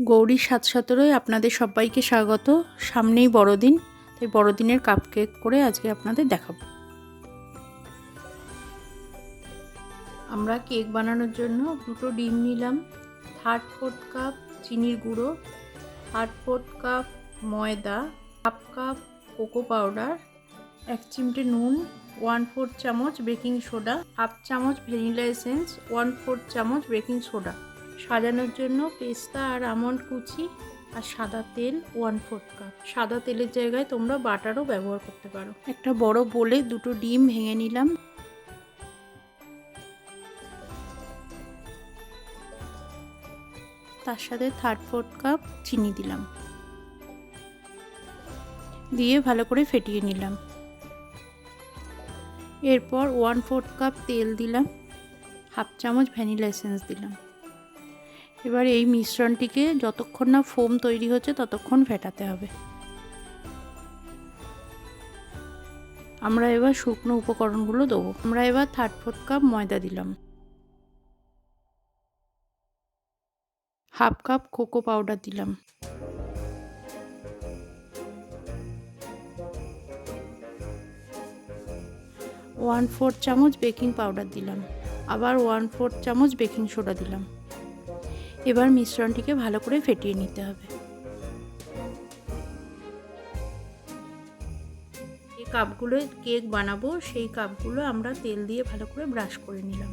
গৌরীর ৭-১৭ আপনাদের সবাইকে স্বাগত। সামনেই বড়দিন, তাই বড়দিনের কাপকেক করে আজকে আপনাদের দেখাবো। আমরা কেক বানানোর জন্য 2টো ডিম নিলাম, 1/3 কাপ চিনির গুঁড়ো, 1/4 কাপ ময়দা, 1/2 কাপ কোকো পাউডার, 1 চিমটে নুন, 1/4 চামচ বেকিং সোডা, 1/2 চামচ ভ্যানিলা এসেন্স, 1/4 চামচ বেকিং সোডা। সাজানোর জন্য পেস্তা আর আমন্ড কুচি আর সাদা তেল 1/4 কাপ। সাদা তেলের জায়গায় তোমরা বাটারও ব্যবহার করতে পারো। একটা বড় বোলে 2টো ডিম ভেঙে নিলাম, তার সাথে 1/3 কাপ চিনি দিলাম, দিয়ে ভালো করে ফেটিয়ে নিলাম। এরপর 1/4 কাপ তেল দিলাম, 1/2 চামচ ভ্যানিলা এসেন্স দিলাম। এবার এই মিশ্রণটিকে যতক্ষণ না ফোম তৈরি হচ্ছে ততক্ষণ ফেটাতে হবে। আমরা এবার শুকনো উপকরণগুলো দেবো। আমরা এবার 1/3 কাপ ময়দা দিলাম, 1/2 কাপ কোকো পাউডার দিলাম, 1/4 চামচ বেকিং পাউডার দিলাম, আবার 1/4 চামচ বেকিং সোডা দিলাম। এবার মিশ্রণটিকে ভালো করে ফেটিয়ে নিতে হবে। এই কাপগুলো কেক বানাবো, সেই কাপগুলো আমরা তেল দিয়ে ভালো করে ব্রাশ করে নিলাম।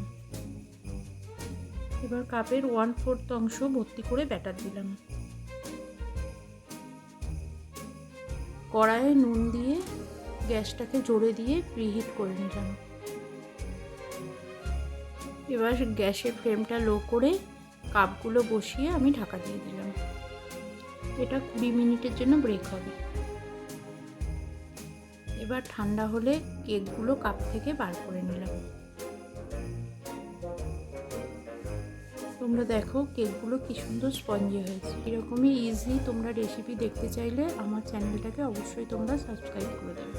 এবার কাপের 1/4 অংশ ভর্তি করে ব্যাটার দিলাম। কড়াইয়ে নুন দিয়ে গ্যাসটাকে জোরে দিয়ে প্রিহিট করে নিলাম। এবার গ্যাসের ফ্লেমটা লো করে কাপগুলো বসিয়ে আমি ঢাকা দিয়ে দিলাম। এটা 20 মিনিটের জন্য ব্রেক হবে। এবার ঠান্ডা হলে কেকগুলো কাপ থেকে বার করে নিলাম। তোমরা দেখো কেকগুলো কি সুন্দর স্পঞ্জি হয়েছে। এরকমই ইজি তোমরা রেসিপি দেখতে চাইলে আমার চ্যানেলটাকে অবশ্যই তোমরা সাবস্ক্রাইব করে দেবে।